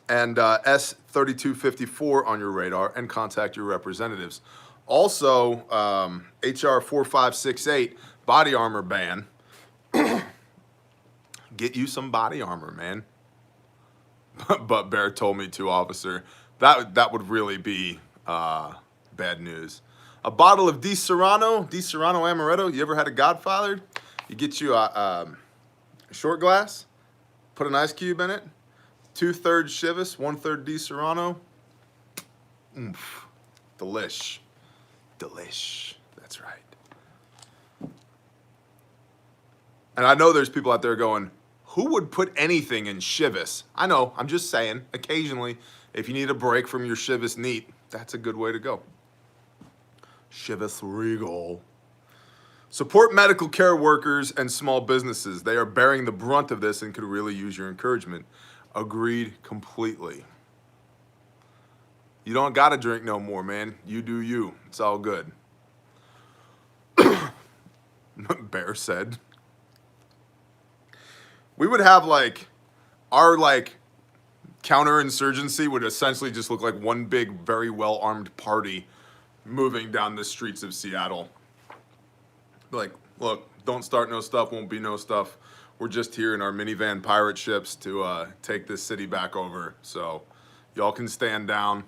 and S3254 on your radar, and contact your representatives. Also, HR 4568, body armor ban. Get you some body armor, man. But Bear told me to, officer. That would really be bad news. A bottle of Di Serrano Amaretto. You ever had a Godfather? You get you a short glass, put an ice cube in it, 2/3 Chivas, 1/3 Di Serrano. Oomph. Delish. That's right. And I know there's people out there going, who would put anything in Chivas? I know, I'm just saying, occasionally, if you need a break from your Chivas neat, that's a good way to go. Chivas Regal. Support medical care workers and small businesses. They are bearing the brunt of this and could really use your encouragement. Agreed completely. You don't gotta drink no more, man. You do you. It's all good. Bear said. We would have our counterinsurgency would essentially just look like one big, very well-armed party moving down the streets of Seattle. Like, look, don't start no stuff, won't be no stuff. We're just here in our minivan pirate ships to take this city back over. So y'all can stand down,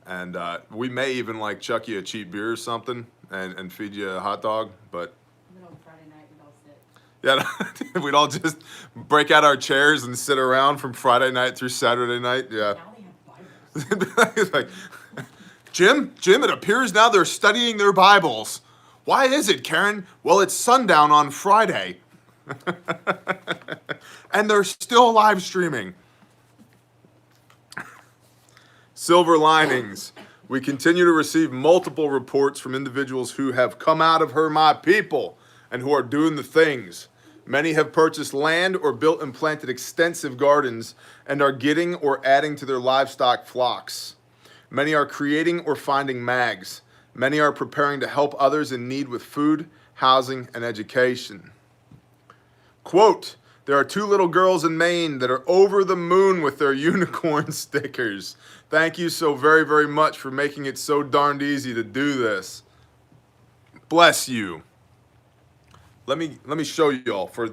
and we may even chuck you a cheap beer or something and feed you a hot dog, but Friday night we'd all sit. yeah, we'd all just break out our chairs and sit around from Friday night through Saturday night. Yeah. Now they have Bibles. It's like, Jim, it appears now they're studying their Bibles. Why is it, Karen? Well, it's sundown on Friday. And they're still live streaming. Silver linings. We continue to receive multiple reports from individuals who have come out of her, my people, and who are doing the things. Many have purchased land or built and planted extensive gardens and are getting or adding to their livestock flocks. Many are creating or finding mags. Many are preparing to help others in need with food, housing, and education. Quote, there are 2 little girls in Maine that are over the moon with their unicorn stickers. Thank you so very, very much for making it so darned easy to do this. Bless you. Let me show y'all, for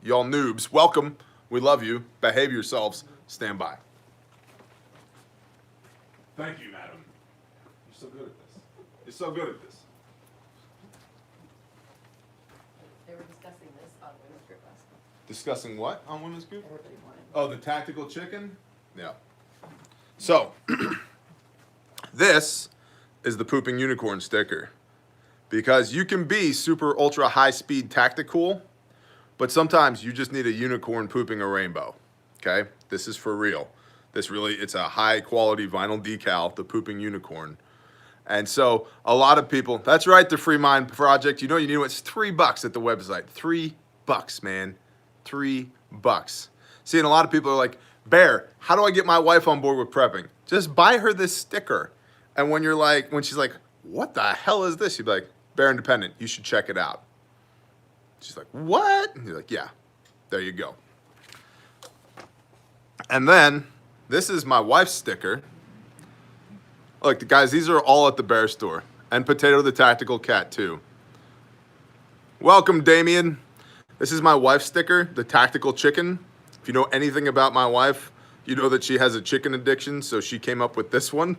y'all noobs. Welcome. We love you. Behave yourselves. Stand by. Thank you, madam. You're so good at this. You're so good at this. They were discussing this on women's group last night. Discussing what on Women's Group? Everybody wanted. Oh, the tactical chicken? Yeah. So, this is the pooping unicorn sticker. Because you can be super ultra high speed tactical, but sometimes you just need a unicorn pooping a rainbow. Okay? This is for real. It's a high quality vinyl decal, the pooping unicorn. And so a lot of people, that's right, the Free Mind Project, you need what's $3 at the website. $3, man. $3. See, and a lot of people are like, Bear, how do I get my wife on board with prepping? Just buy her this sticker. And when she's like, what the hell is this? You'd be like, Bear Independent, you should check it out. She's like, what? And you're like, yeah, there you go. And then this is my wife's sticker. Look, guys, these are all at the Bear store. And Potato the Tactical Cat, too. Welcome, Damien. This is my wife's sticker, the Tactical Chicken. If you know anything about my wife, you know that she has a chicken addiction, so she came up with this one.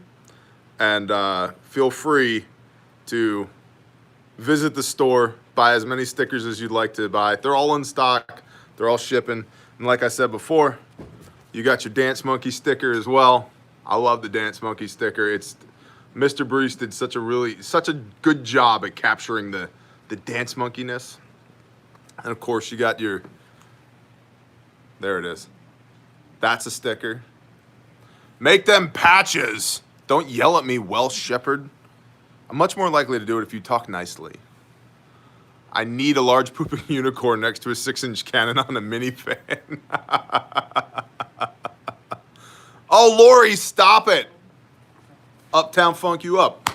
And feel free to visit the store, buy as many stickers as you'd like to buy. They're all in stock. They're all shipping. And like I said before, you got your Dance Monkey sticker as well. I love the Dance Monkey sticker. Mr. Bruce did such a good job at capturing the dance monkeyness. And of course you got there it is. That's a sticker. Make them patches. Don't yell at me, Welsh Shepherd. I'm much more likely to do it if you talk nicely. I need a large pooping unicorn next to a 6-inch cannon on a minifan. Oh, Lori, stop it. Uptown Funk you up.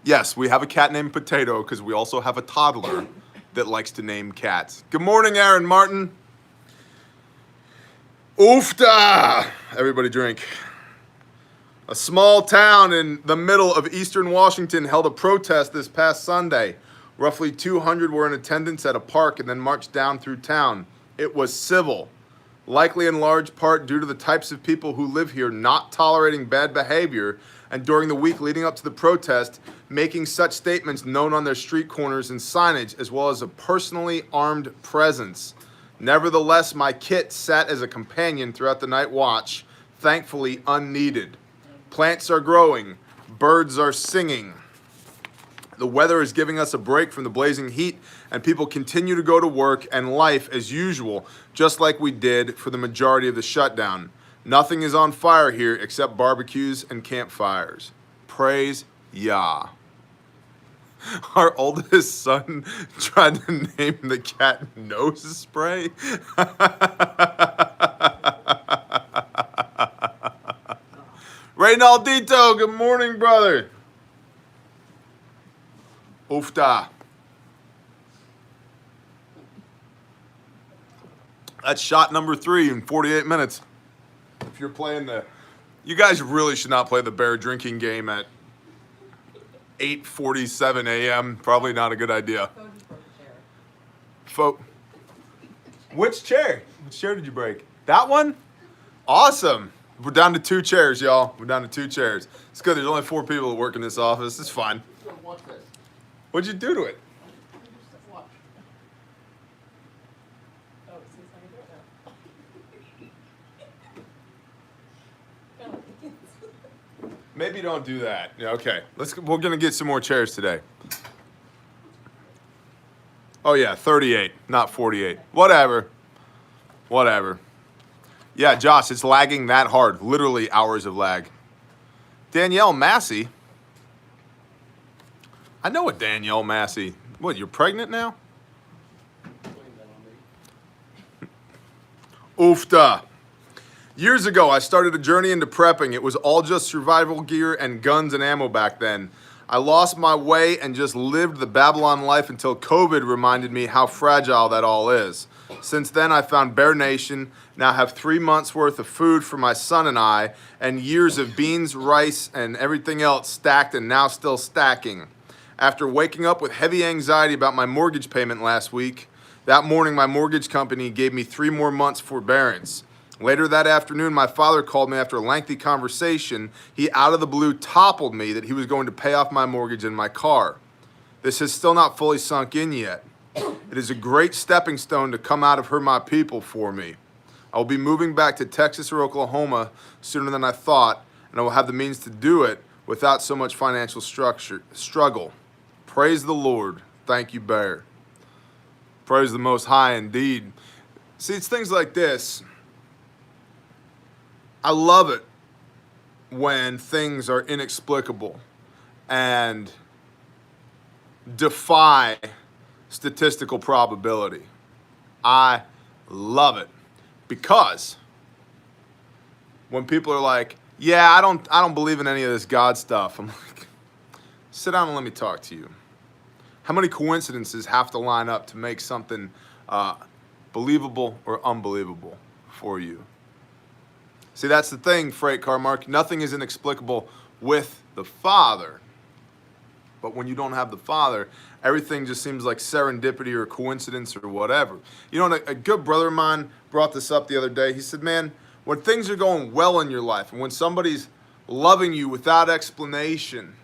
Yes, we have a cat named Potato because we also have a toddler that likes to name cats. Good morning, Aaron Martin. Oofta! Everybody drink. A small town in the middle of eastern Washington held a protest this past Sunday. Roughly 200 were in attendance at a park and then marched down through town. It was civil, likely in large part due to the types of people who live here not tolerating bad behavior, and during the week leading up to the protest, making such statements known on their street corners and signage, as well as a personally armed presence. Nevertheless, my kit sat as a companion throughout the night watch, thankfully unneeded. Plants are growing, birds are singing. The weather is giving us a break from the blazing heat, and people continue to go to work and life as usual, just like we did for the majority of the shutdown. Nothing is on fire here except barbecues and campfires. Praise Yah. Our oldest son tried to name the cat Nose Spray. Reynaldito, good morning, brother. Oofta. That's shot number 3 in 48 minutes. If you're playing you guys really should not play the bear drinking game at 8:47 a.m. Probably not a good idea. Which chair? Which chair did you break? That one? Awesome. We're down to 2 chairs, y'all. We're down to 2 chairs. It's good. There's only 4 people that work in this office. It's fine. What'd you do to it? Maybe don't do that. Yeah, okay. We're gonna get some more chairs today. Oh yeah, 38, not 48. Whatever. Yeah, Josh, it's lagging that hard. Literally hours of lag. Danielle Massey. I know a Danielle Massey. What, you're pregnant now? Oofta. Years ago, I started a journey into prepping. It was all just survival gear and guns and ammo back then. I lost my way and just lived the Babylon life until COVID reminded me how fragile that all is. Since then, I found Bear Nation, now have 3 months worth of food for my son and I, and years of beans, rice, and everything else stacked and now still stacking. After waking up with heavy anxiety about my mortgage payment last week, that morning my mortgage company gave me 3 more months forbearance. Later that afternoon, my father called me after a lengthy conversation. He out of the blue toppled me that he was going to pay off my mortgage and my car. This has still not fully sunk in yet. It is a great stepping stone to come out of her my people for me. I will be moving back to Texas or Oklahoma sooner than I thought, and I will have the means to do it without so much financial struggle. Praise the Lord. Thank you, Bear. Praise the Most High indeed. See, it's things like this. I love it when things are inexplicable and defy statistical probability. I love it because when people are like, yeah, I don't believe in any of this God stuff, I'm like, sit down and let me talk to you. How many coincidences have to line up to make something believable or unbelievable for you? See, that's the thing, Freight Car Mark. Nothing is inexplicable with the Father. But when you don't have the Father, everything just seems like serendipity or coincidence or whatever. You know, a good brother of mine brought this up the other day. He said, man, when things are going well in your life and when somebody's loving you without explanation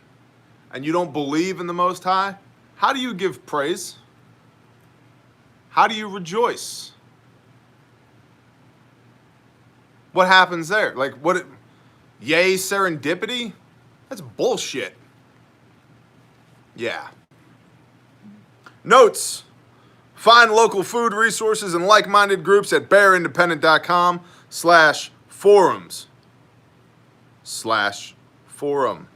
and you don't believe in the Most High, how do you give praise? How do you rejoice? What happens there? Like, yay, serendipity? That's bullshit. Yeah. Notes. Find local food resources and like-minded groups at bearindependent.com/forums/forum.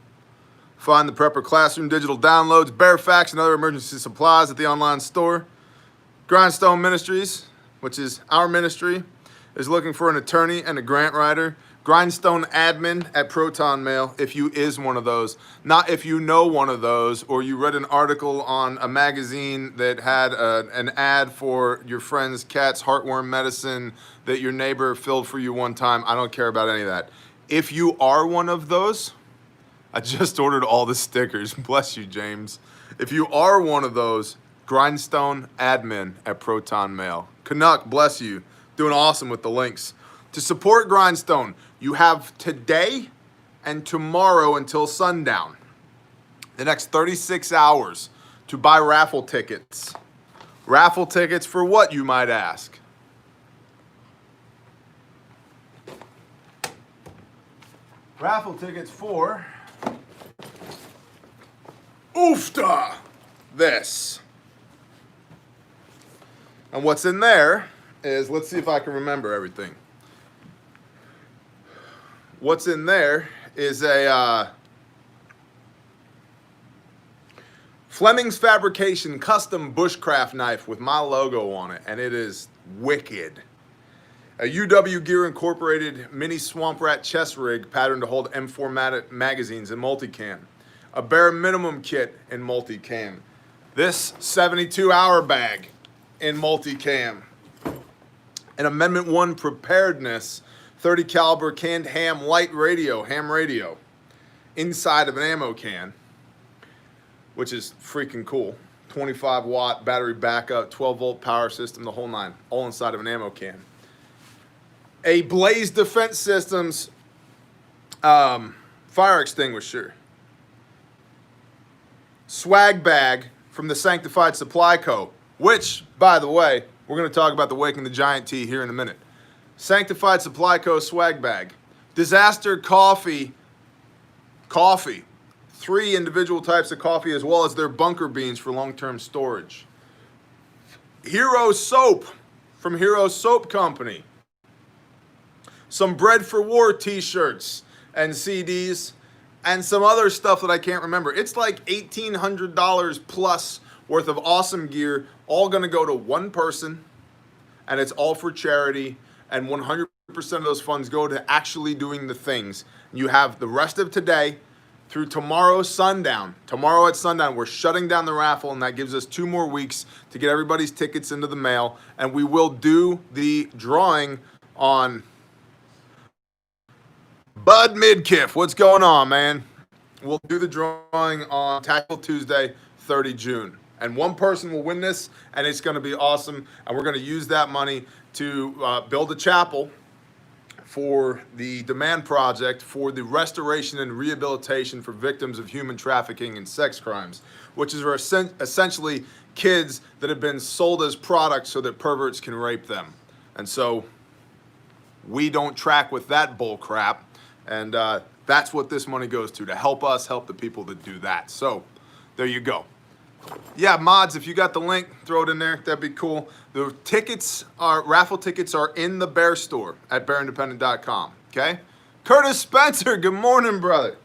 Find the Prepper Classroom digital downloads, Bear Facts, and other emergency supplies at the online store. Grindstone Ministries, which is our ministry, is looking for an attorney and a grant writer. Grindstone admin at Proton Mail, if you is one of those. Not if you know one of those, or you read an article on a magazine that had an ad for your friend's cat's heartworm medicine that your neighbor filled for you one time. I don't care about any of that. If you are one of those, I just ordered all the stickers. Bless you, James. If you are one of those, Grindstone admin at Proton Mail. Canuck, bless you. Doing awesome with the links. To support Grindstone, you have today and tomorrow until sundown, the next 36 hours, to buy raffle tickets. Raffle tickets for what, you might ask? Raffle tickets for oofta, this. And what's in there is, let's see if I can remember everything. What's in there is a Fleming's Fabrication custom bushcraft knife with my logo on it, and it is wicked. A UW Gear Incorporated mini swamp rat chest rig patterned to hold M4 magazines in multicam. A bare minimum kit in multicam. This 72-hour bag in multicam. An Amendment 1 Preparedness 30 caliber canned ham light radio, ham radio, inside of an ammo can, which is freaking cool. 25 watt battery backup, 12 volt power system, the whole nine, all inside of an ammo can. A Blaze Defense Systems fire extinguisher. Swag bag from the Sanctified Supply Co., which, by the way, we're going to talk about the Waking the Giant tea here in a minute. Sanctified Supply Co. swag bag. Disaster coffee. 3 individual types of coffee, as well as their bunker beans for long-term storage. Hero Soap from Hero Soap Company. Some Bread for War t-shirts and CDs and some other stuff that I can't remember. It's like $1,800 plus worth of awesome gear, all going to go to one person, and it's all for charity, and 100% of those funds go to actually doing the things. You have the rest of today through tomorrow sundown. Tomorrow at sundown, we're shutting down the raffle, and that gives us 2 more weeks to get everybody's tickets into the mail, and we will do the drawing on Bud Midkiff. What's going on, man? We'll do the drawing on Tackle Tuesday, 30 June. And one person will win this, and it's going to be awesome. And we're going to use that money to build a chapel for the Demand Project for the restoration and rehabilitation for victims of human trafficking and sex crimes, which is essentially kids that have been sold as products so that perverts can rape them. And so We don't track with that bull crap. And that's what this money goes to help us help the people that do that. So there you go. Yeah, mods, if you got the link, throw it in there. That'd be cool. The raffle tickets are in the Bear store at bearindependent.com. Okay? Curtis Spencer, good morning, brother.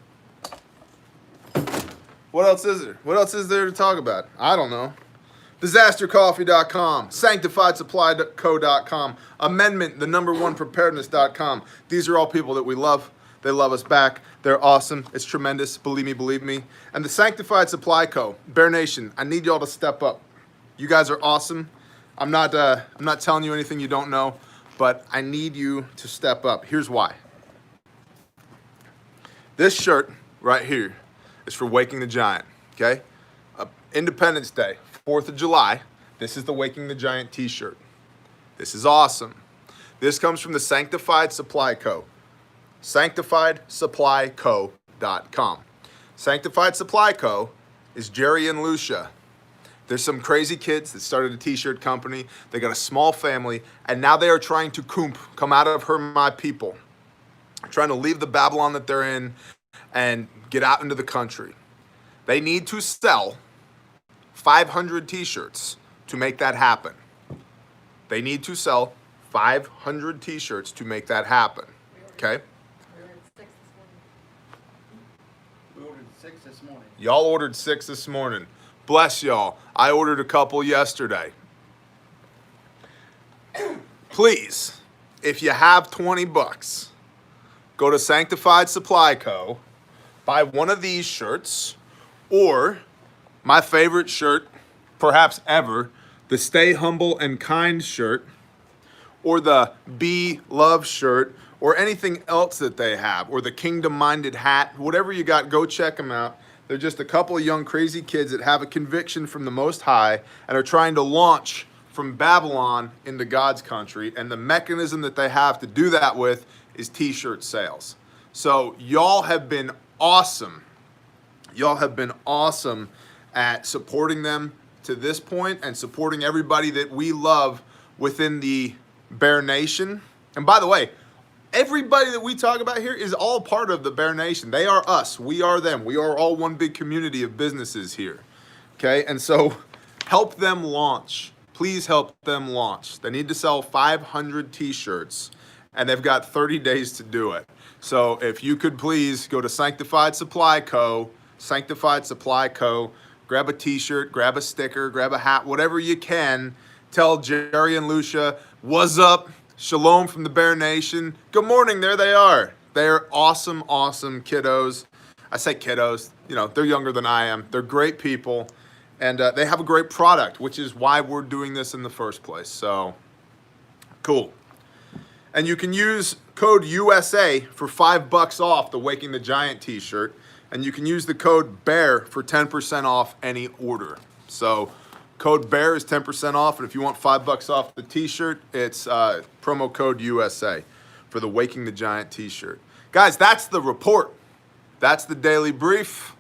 What else is there? What else is there to talk about? I don't know. Disastercoffee.com, sanctifiedsupplyco.com, amendment, the #1 preparedness.com. These are all people that we love. They love us back. They're awesome. It's tremendous. Believe me, believe me. And the Sanctified Supply Co. Bear Nation, I need y'all to step up. You guys are awesome. I'm not telling you anything you don't know, but I need you to step up. Here's why. This shirt right here is for Waking the Giant, okay? Independence Day, 4th of July. This is the Waking the Giant t-shirt. This is awesome. This comes from the Sanctified Supply Co. SanctifiedSupplyCo.com. Sanctified Supply Co. is Jerry and Lucia. There's some crazy kids that started a t-shirt company. They got a small family, and now they are trying to come out of her, my people. Trying to leave the Babylon that they're in and get out into the country. They need to sell 500 t-shirts to make that happen. They need to sell 500 t-shirts to make that happen. Okay? We ordered 6 this morning. Y'all ordered 6 this morning. Bless y'all. I ordered a couple yesterday. Please, if you have 20 bucks, go to Sanctified Supply Co., buy one of these shirts, or my favorite shirt, perhaps ever, the Stay Humble and Kind shirt, or the Be Love shirt, or anything else that they have, or the Kingdom Minded hat, whatever you got, go check them out. They're just a couple of young crazy kids that have a conviction from the Most High and are trying to launch from Babylon into God's country, and the mechanism that they have to do that with is t-shirt sales. So y'all have been awesome. Y'all have been awesome at supporting them to this point and supporting everybody that we love within the Bear Nation. And by the way, everybody that we talk about here is all part of the Bear Nation. They are us. We are them. We are all one big community of businesses here. Okay? And so help them launch. Please help them launch. They need to sell 500 t-shirts, and they've got 30 days to do it. So if you could please go to Sanctified Supply Co., Sanctified Supply Co., grab a t-shirt, grab a sticker, grab a hat, whatever you can. Tell Jerry and Lucia, what's up? Shalom from the Bear Nation. Good morning, there they are. They're awesome, awesome kiddos. I say kiddos, you know, they're younger than I am. They're great people, and they have a great product, which is why we're doing this in the first place. So, cool. And you can use code USA for $5 off the Waking the Giant t-shirt, and you can use the code BEAR for 10% off any order. So, code BEAR is 10% off, and if you want $5 off the t-shirt, it's promo code USA for the Waking the Giant t-shirt. Guys, that's the report. That's the daily brief.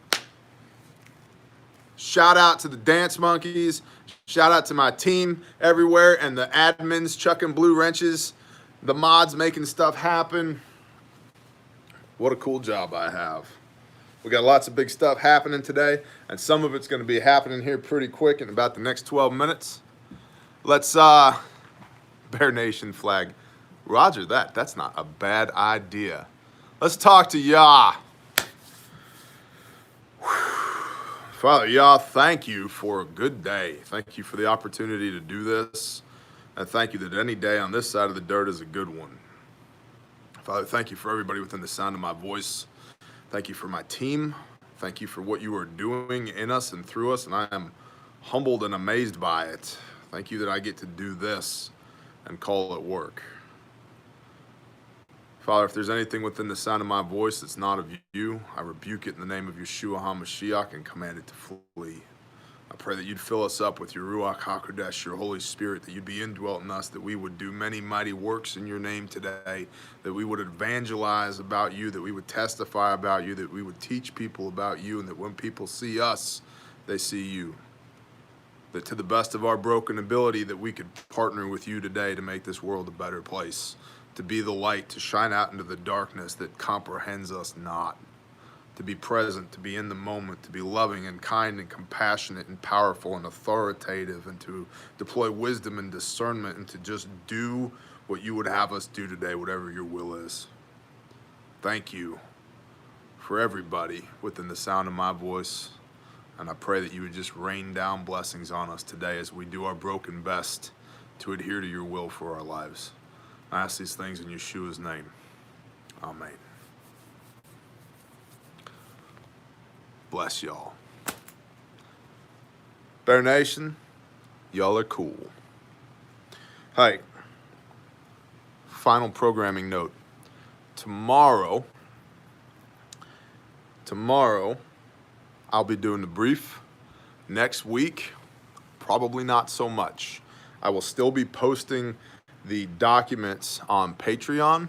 Shout out to the Dance Monkeys. Shout out to my team everywhere and the admins chucking blue wrenches, the mods making stuff happen. What a cool job I have. We got lots of big stuff happening today, and some of it's going to be happening here pretty quick in about the next 12 minutes. Let's, Bear Nation flag. Roger that. That's not a bad idea. Let's talk to Yah. Father Yah, thank you for a good day. Thank you for the opportunity to do this. And thank you that any day on this side of the dirt is a good one. Father, thank you for everybody within the sound of my voice. Thank you for my team. Thank you for what you are doing in us and through us, and I am humbled and amazed by it. Thank you that I get to do this and call it work. Father, if there's anything within the sound of my voice that's not of you, I rebuke it in the name of Yeshua HaMashiach and command it to flee. I pray that you'd fill us up with your Ruach HaKodesh, your Holy Spirit, that you'd be indwelt in us, that we would do many mighty works in your name today, that we would evangelize about you, that we would testify about you, that we would teach people about you, and that when people see us, they see you. That to the best of our broken ability, that we could partner with you today to make this world a better place, to be the light, to shine out into the darkness that comprehends us not, to be present, to be in the moment, to be loving and kind and compassionate and powerful and authoritative, and to deploy wisdom and discernment, and to just do what you would have us do today, whatever your will is. Thank you for everybody within the sound of my voice. And I pray that you would just rain down blessings on us today as we do our broken best to adhere to your will for our lives. I ask these things in Yeshua's name. Amen. Bless y'all. Bear Nation, y'all are cool. Hey, final programming note. Tomorrow, I'll be doing the brief. Next week, probably not so much. I will still be posting the documents on Patreon,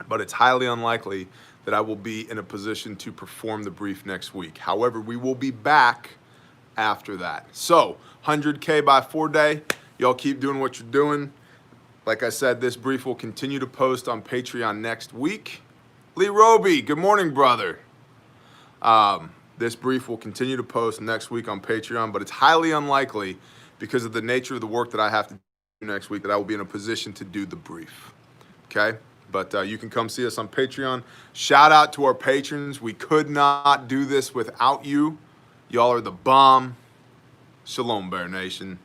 but it's highly unlikely that I will be in a position to perform the brief next week. However, we will be back after that. So, 100K by 4-day. Y'all keep doing what you're doing. Like I said, this brief will continue to post on Patreon next week. Lee Roby, good morning, brother. This brief will continue to post next week on Patreon, but it's highly unlikely because of the nature of the work that I have to do next week that I will be in a position to do the brief, okay? But you can come see us on Patreon. Shout out to our patrons. We could not do this without you. Y'all are the bomb. Shalom, Bear Nation.